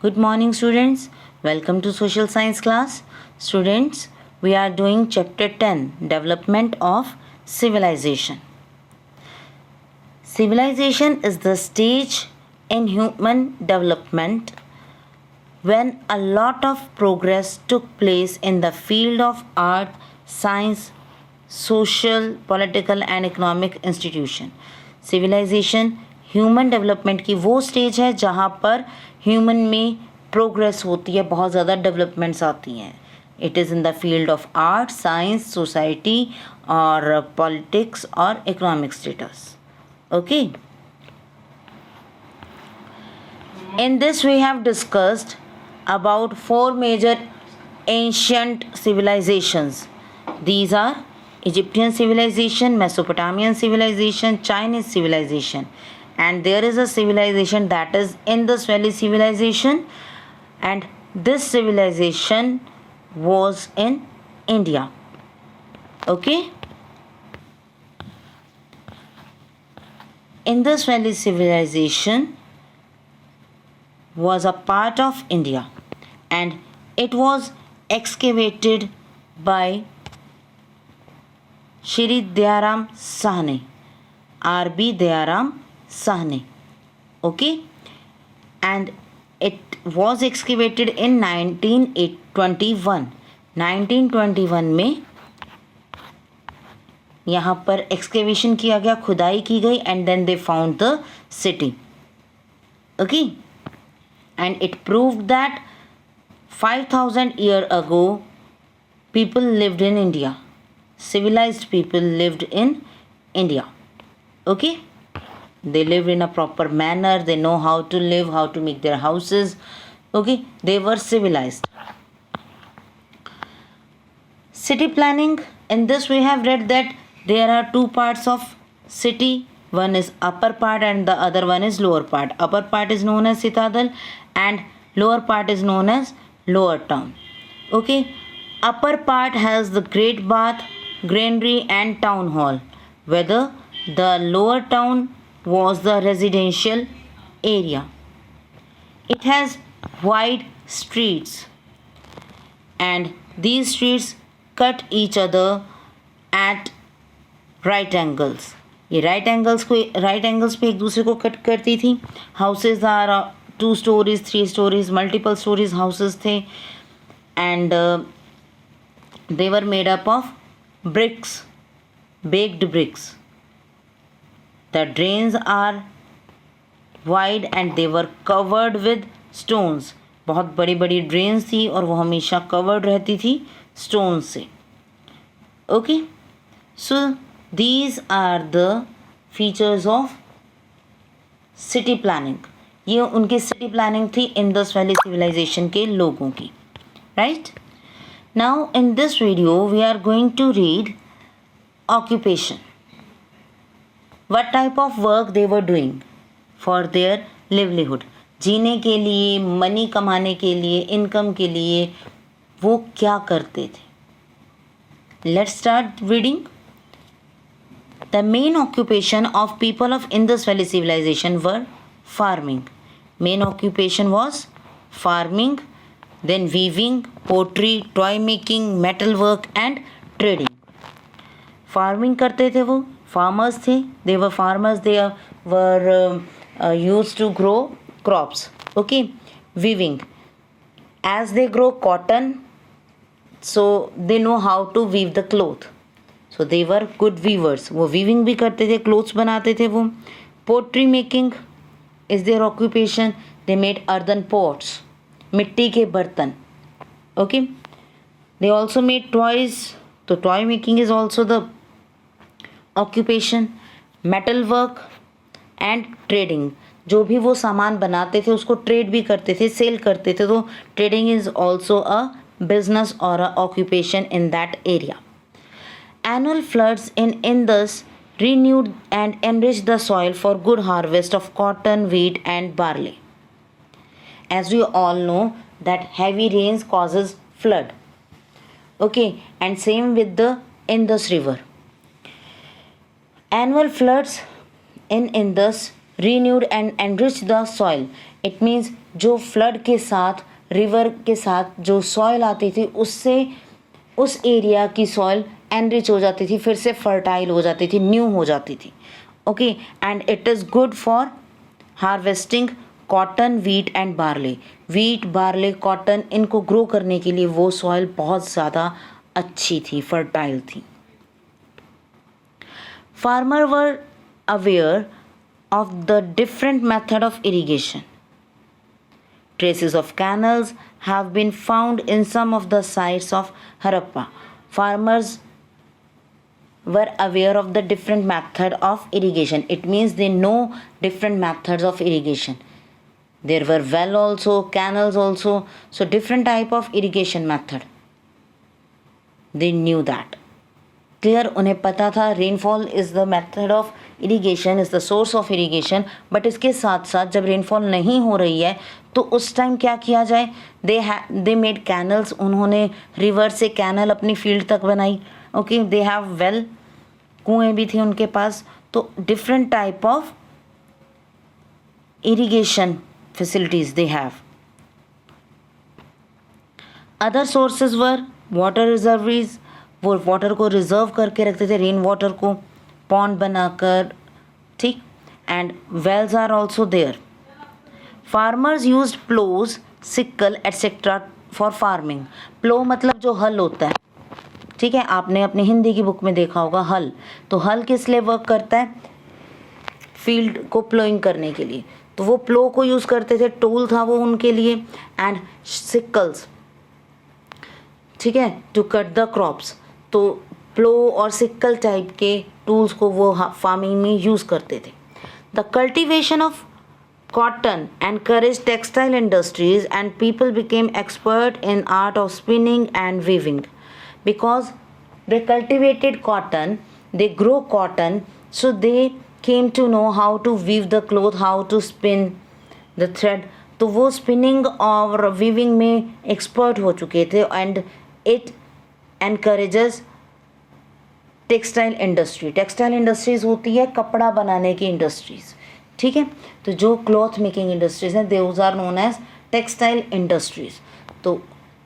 Good morning, students. Welcome to social science class. Students, we are doing chapter 10, Development of Civilization. Civilization is the stage in human development when a lot of progress took place in the field of art, science, social, political and economic institution. Civilization human development की वो stage है जहाँ पर human में progress होती है, बहुत ज़्यादा डेवलपमेंट्स आती हैं. It is in the field of art, science, society और पॉलिटिक्स और economic status. Okay, in this we have discussed about four major ancient civilizations. These are Egyptian civilization, Mesopotamian civilization, Chinese civilization, and there is a civilization that is Indus Valley civilization, and this civilization was in India. Okay, Indus Valley civilization was a part of India and it was excavated by Shri Dayaram Sahni, R.B. Dayaram Sahni. Okay, and it was excavated in 1921. 1921 में यहाँ पर excavation किया गया, खुदाई की गई, and then they found the city. Okay, and it proved that 5,000 years ago people lived in India. Civilized people lived in India. Okay, they lived in a proper manner, they know how to live, how to make their houses. Okay, they were civilized. City planning, in this we have read that there are two parts of city. One is upper part and the other one is lower part. Upper part is known as Citadel and lower part is known as Lower Town. Okay, upper part has the Great Bath, Granary and Town Hall, whether the Lower Town was the residential area. It has wide streets and these streets cut each other at right angles. ये right angles पे एक दूसरे को cut करती थी. Houses are 2 stories, 3 stories, multiple stories houses थे and they were made up of bricks, baked bricks. The drains are wide and they were covered with stones. बहुत बड़ी बड़ी ड्रेन्स थी और वो हमेशा कवर्ड रहती थी स्टोन से. Okay, so these are the features of city planning. ये उनकी city planning थी इंडस वैली civilization के लोगों की. Right? Now in this video we are going to read occupation. What type of work they were doing for their livelihood. जीने के लिए, money कमाने के लिए, इनकम के लिए वो क्या करते थे. Let's start reading. The main occupation of people of Indus Valley civilization were farming. Main occupation was farming, then weaving, pottery, toy making, metal work and trading. Farming करते थे वो, farmers थे. They were farmers. They were used to grow crops. Okay, weaving. As they grow cotton, so they know how to weave the cloth. So they were good weavers. वो weaving भी करते थे, clothes बनाते थे वो. Pottery making is their occupation. They made earthen pots, मिट्टी के बर्तन. Okay, they also made toys. तो toy making is also the occupation. Metal work and trading. जो भी वो सामान बनाते थे उसको ट्रेड भी करते थे, सेल करते थे. तो trading is also a business or a occupation in that area. Annual floods in Indus renewed and enriched the soil for good harvest of cotton, wheat and barley. As we all know that heavy rains causes flood. Okay, and same with the Indus river. Annual floods in Indus renewed and enriched the soil. It means जो flood के साथ, river के साथ जो soil आती थी, उससे उस एरिया की सॉइल एनरिच हो जाती थी, फिर से फर्टाइल हो जाती थी, न्यू हो जाती थी. Okay, and it is good for harvesting cotton, wheat and barley. Wheat, barley, cotton, इनको ग्रो करने के लिए वो सॉइल बहुत ज़्यादा अच्छी थी, फर्टाइल थी. Farmer were aware of the different method of irrigation. Traces of canals have been found in some of the sites of Harappa. Farmers were aware of the different method of irrigation. It means they know different methods of irrigation. There were well also, canals also, so different type of irrigation method. They knew that. Clear, उन्हें पता था rainfall is the method of irrigation, is the source of irrigation. But इसके साथ साथ जब rainfall नहीं हो रही है तो उस टाइम क्या किया जाए, दे मेड कैनल्स. उन्होंने रिवर से कैनल अपनी फील्ड तक बनाई. ओके, दे हैव वेल, कुएँ भी थे उनके पास. तो different type of irrigation facilities they have. Other sources were water reservoirs. वो वाटर को रिजर्व करके रखते थे, रेन वाटर को पॉन्ड बनाकर, ठीक. And wells are also there. Farmers use ploughs, sickle etcetera for farming. Plough मतलब जो हल होता है, ठीक है, आपने अपनी हिंदी की बुक में देखा होगा हल. तो हल किस लिए वर्क करता है, फील्ड को प्लोइंग करने के लिए. तो वो प्लो को यूज़ करते थे, टूल था वो उनके लिए. एंड सिक्कल्स, ठीक है, टू कट द क्रॉप्स. तो प्लो और सिक्कल टाइप के टूल्स को वो फार्मिंग में यूज़ करते थे. The cultivation of cotton encourage textile industries and people became expert in art of spinning and weaving. Because they cultivated cotton, they grow cotton, so they came to know how to weave the cloth, how to spin the thread. तो वो spinning और weaving में expert हो चुके थे. And it encourages textile industry. Textile industries होती है कपड़ा बनाने की इंडस्ट्रीज, ठीक है. तो जो क्लॉथ मेकिंग इंडस्ट्रीज हैं, those are known as textile industries. तो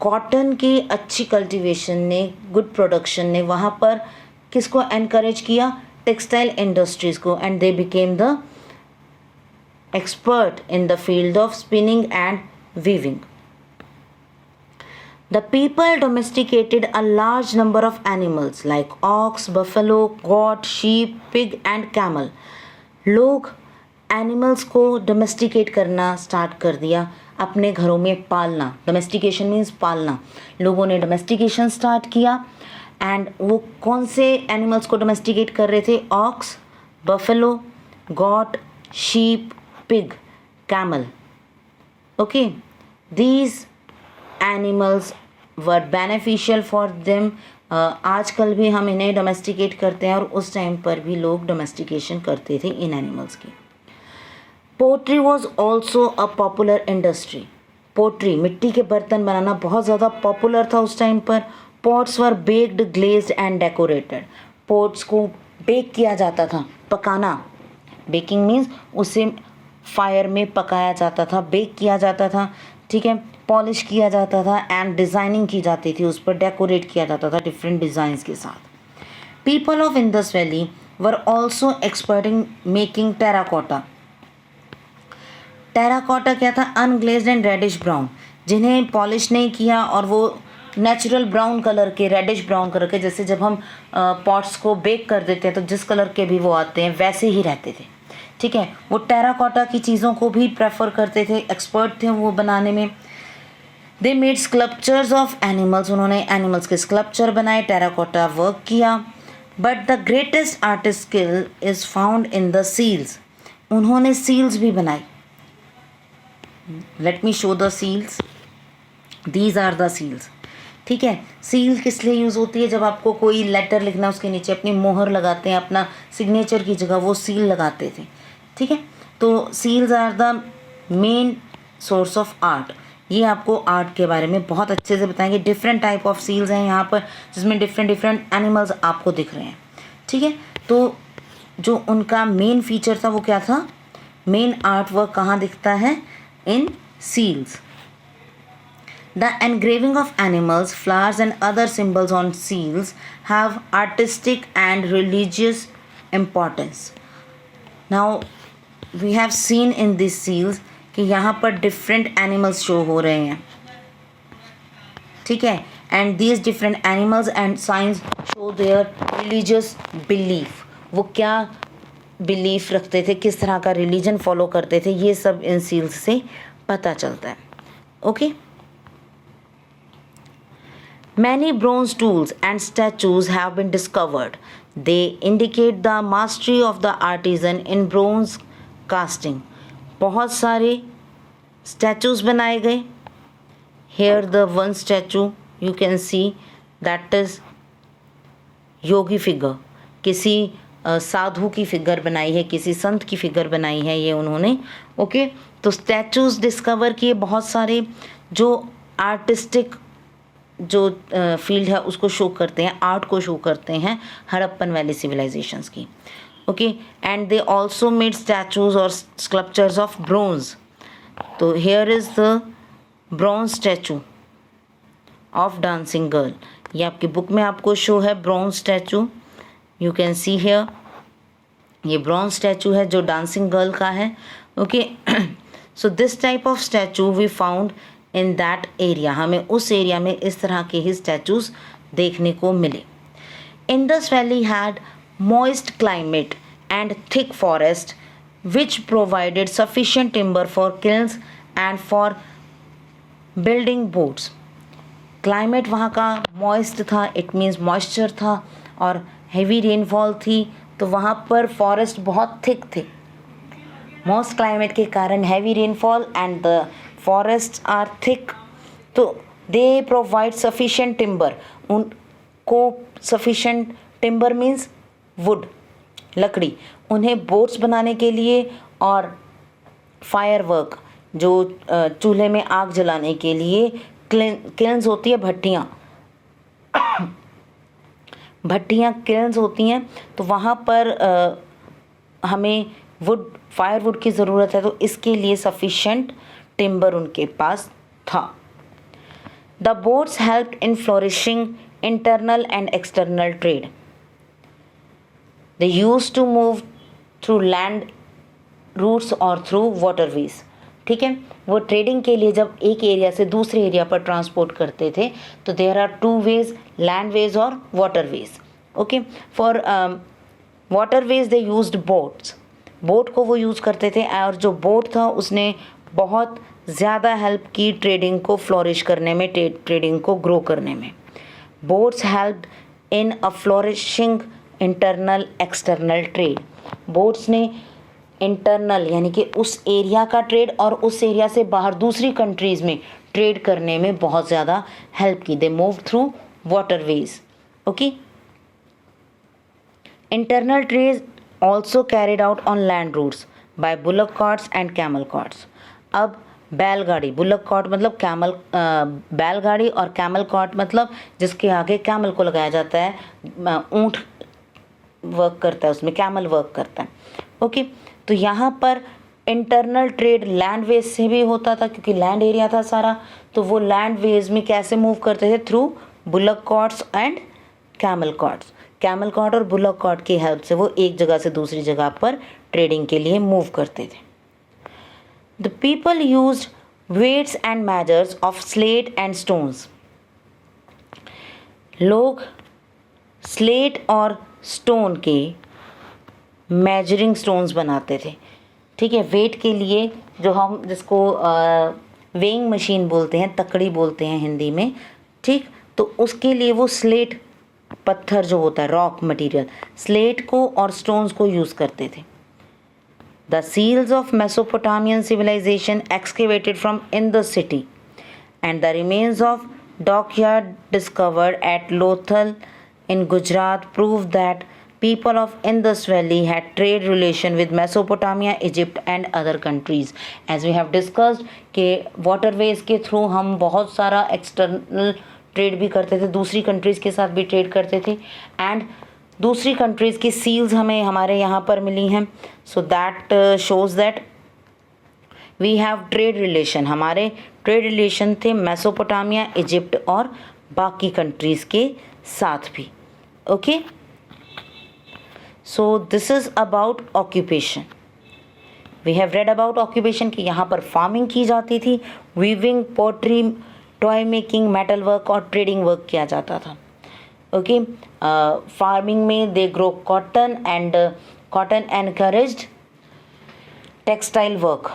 कॉटन की अच्छी कल्टीवेशन ने, गुड प्रोडक्शन ने वहाँ पर किसको एनकरेज किया, टेक्सटाइल इंडस्ट्रीज को. And they became the expert in the field of spinning and weaving. The people domesticated a large number of animals like ox, buffalo, goat, sheep, pig and camel. लोग animals को domesticate करना start कर दिया, अपने घरों में पालना. Domestication means पालना. लोगों ने डोमेस्टिकेशन स्टार्ट किया. एंड वो कौन से एनिमल्स को डोमेस्टिकेट कर रहे थे, ox, buffalo, goat, sheep, pig, camel. Okay, these animals were beneficial for them. आजकल भी हम इन्हें डोमेस्टिकेट करते हैं और उस टाइम पर भी लोग डोमेस्टिकेशन करते थे इन एनिमल्स की. Pottery was also a popular industry. Pottery, मिट्टी के बर्तन बनाना बहुत ज़्यादा पॉपुलर था उस टाइम पर. Pots were baked, glazed and decorated. Pots को बेक किया जाता था, पकाना. बेकिंग मीन्स उसे फायर में पकाया जाता था, बेक किया जाता था, ठीक है, पॉलिश किया जाता था एंड डिज़ाइनिंग की जाती थी, उस पर डेकोरेट किया जाता था डिफरेंट डिज़ाइंस के साथ. People of Indus valley were also expert in making terracotta. Terracotta क्या था, अनग्लेज्ड एंड रेडिश ब्राउन, जिन्हें पॉलिश नहीं किया और वो नेचुरल ब्राउन कलर के, रेडिश ब्राउन कलर के, जैसे जब हम पॉट्स को बेक कर देते हैं तो जिस कलर के भी वो आते हैं वैसे ही रहते थे, ठीक है. वो टेराकोटा की चीज़ों को भी प्रेफर करते थे, एक्सपर्ट थे वो बनाने में. They made sculptures of animals. उन्होंने एनिमल्स के स्कल्पचर बनाए, टेराकोटा वर्क किया. But the greatest artist skill is found in the seals. उन्होंने सील्स भी बनाई. Let me show the seals. These are the seals, ठीक है. सील किस लिए यूज़ होती है, जब आपको कोई लेटर लिखना उसके नीचे अपनी मोहर लगाते हैं, अपना सिग्नेचर की जगह वो सील लगाते थे, ठीक है. तो seals are the main source of art. ये आपको आर्ट के बारे में बहुत अच्छे से बताएंगे. डिफरेंट टाइप ऑफ सील्स हैं यहाँ पर, जिसमें डिफरेंट डिफरेंट एनिमल्स आपको दिख रहे हैं, ठीक है. तो जो उनका मेन फीचर था वो क्या था, मेन आर्ट वर्क कहाँ दिखता है, in seals. The engraving of animals, flowers, and other symbols on seals have artistic and religious importance. Now, we have seen in these seals कि यहाँ पर different animals show हो रहे हैं, ठीक है, and these different animals and signs show their religious belief. वो क्या बिलीफ रखते थे, किस तरह का रिलीजन फॉलो करते थे, ये सब इन सील्स से पता चलता है. Okay. Many bronze tools and statues have been discovered. They indicate the mastery of the artisan in bronze casting. बहुत सारे statues बनाए गए. Here the one statue you can see that is Yogi figure. किसी साधु की figure बनाई है, किसी संत की फिगर बनाई है ये उन्होंने. ओके. तो स्टैचूज डिस्कवर किए बहुत सारे जो आर्टिस्टिक जो फील्ड है उसको शो करते हैं, आर्ट को शो करते हैं हड़प्पन वैली सिविलाइजेशंस की. Okay. And they also made statues और स्कल्पचर्स ऑफ ब्रोंज. तो here is the bronze statue of dancing girl. ये आपकी बुक में आपको शो है bronze statue. You can see here. ये ब्रॉन्ज स्टैचू है जो डांसिंग गर्ल का है. Okay. So this type of statue we found in that area. हमें उस एरिया में इस तरह के ही स्टैचूज देखने को मिले. Indus valley had moist climate and thick forest which provided sufficient timber for kills and for building boats. Climate वहाँ का मॉइस्ट था, इट मीन्स मॉइस्चर था, और हेवी रेनफॉल थी. तो वहाँ पर फॉरेस्ट बहुत थिक थे. मॉइस्ट क्लाइमेट के कारण heavy rainfall and the forest are thick. तो दे प्रोवाइड सफिशिएंट टिम्बर. उनको सफिशिएंट टिम्बर मीन्स वुड, लकड़ी, उन्हें बोट्स बनाने के लिए और फायर वर्क जो चूल्हे में आग जलाने के लिए किल्न्स होती है, भट्टियाँ किल्न्स होती हैं. तो वहाँ पर हमें फायरवुड की ज़रूरत है. तो इसके लिए सफिशिएंट टिम्बर उनके पास था. The boats helped in flourishing internal and external trade. They used to move through land routes और थ्रू वाटरवेज. ठीक है. वो ट्रेडिंग के लिए जब एक एरिया से दूसरे एरिया पर ट्रांसपोर्ट करते थे तो there are two ways, land ways और water ways. Okay. For water ways they used boats. Boat को वो यूज़ करते थे और जो बोट था उसने बहुत ज़्यादा हेल्प की ट्रेडिंग को फ्लोरिश करने में, ट्रेडिंग को ग्रो करने में. बोट्स हेल्प्ड इन अ flourishing internal external trade. Boats ने इंटरनल यानी कि उस एरिया का ट्रेड और उस एरिया से बाहर दूसरी कंट्रीज़ में ट्रेड करने में बहुत ज़्यादा हेल्प की. They move through waterways. Okay. Internal trade also carried out on land routes by bullock carts and camel carts. अब बैलगाड़ी, बुलक कार्ट मतलब कैमल, बैलगाड़ी, और कैमल कार्ट मतलब जिसके आगे कैमल को लगाया जाता है, ऊँट वर्क करता है उसमें, कैमल वर्क करता है. ओके. तो यहाँ पर इंटरनल ट्रेड लैंड वेज से भी होता था क्योंकि लैंड एरिया था सारा. तो वो लैंड वेज में कैसे मूव करते थे? Through bullock carts and camel carts. Camel cart और बुलक कार्ट की हेल्प से वो एक जगह से दूसरी जगह पर ट्रेडिंग के लिए मूव करते थे. The people used weights and measures of slate and stones. लोग स्लेट और स्टोन के मेजरिंग स्टोन्स बनाते थे. ठीक है. वेट के लिए जो हम जिसको वेइंग मशीन बोलते हैं, तकड़ी बोलते हैं हिंदी में. ठीक. तो उसके लिए वो स्लेट, पत्थर जो होता है, रॉक मटेरियल, स्लेट को और स्टोन्स को यूज़ करते थे. The seals of Mesopotamian civilisation excavated from in the city and the remains of dockyard discovered at Lothal in Gujarat prove that people of Indus Valley had trade relation with Mesopotamia, Egypt and other countries. As we have discussed कि waterways के through हम बहुत सारा external trade भी करते थे, दूसरी countries के साथ भी ट्रेड करते थे, एंड दूसरी कंट्रीज़ की सील्स हमें हमारे यहाँ पर मिली हैं. So that shows that we have trade relation, हमारे ट्रेड रिलेशन थे मेसोपोटामिया, इजिप्ट और बाकी कंट्रीज़ के साथ भी. Okay, so this is about occupation. We have read about occupation कि यहाँ पर फार्मिंग की जाती थी, weaving, pottery, toy making, metal work और ट्रेडिंग वर्क किया जाता था. ओके, फार्मिंग में they grow cotton and cotton encouraged textile work,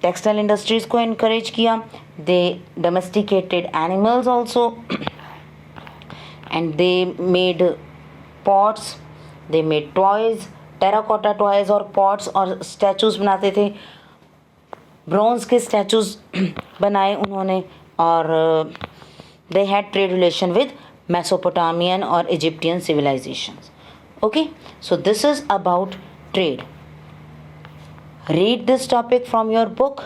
textile industries को इनकरेज किया. दे domesticated animals also and they made pots, they made toys, terracotta toys और pots और statues बनाते थे. ब्रॉन्ज के स्टैचूज़ बनाए उन्होंने. और they had trade relation with Mesopotamian और Egyptian civilisations. Okay, so this is about trade. Read this topic from your book,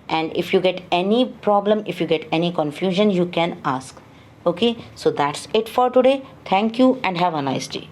and if you get any problem, if you get any confusion, you can ask. Okay, so that's it for today. Thank you and have a nice day.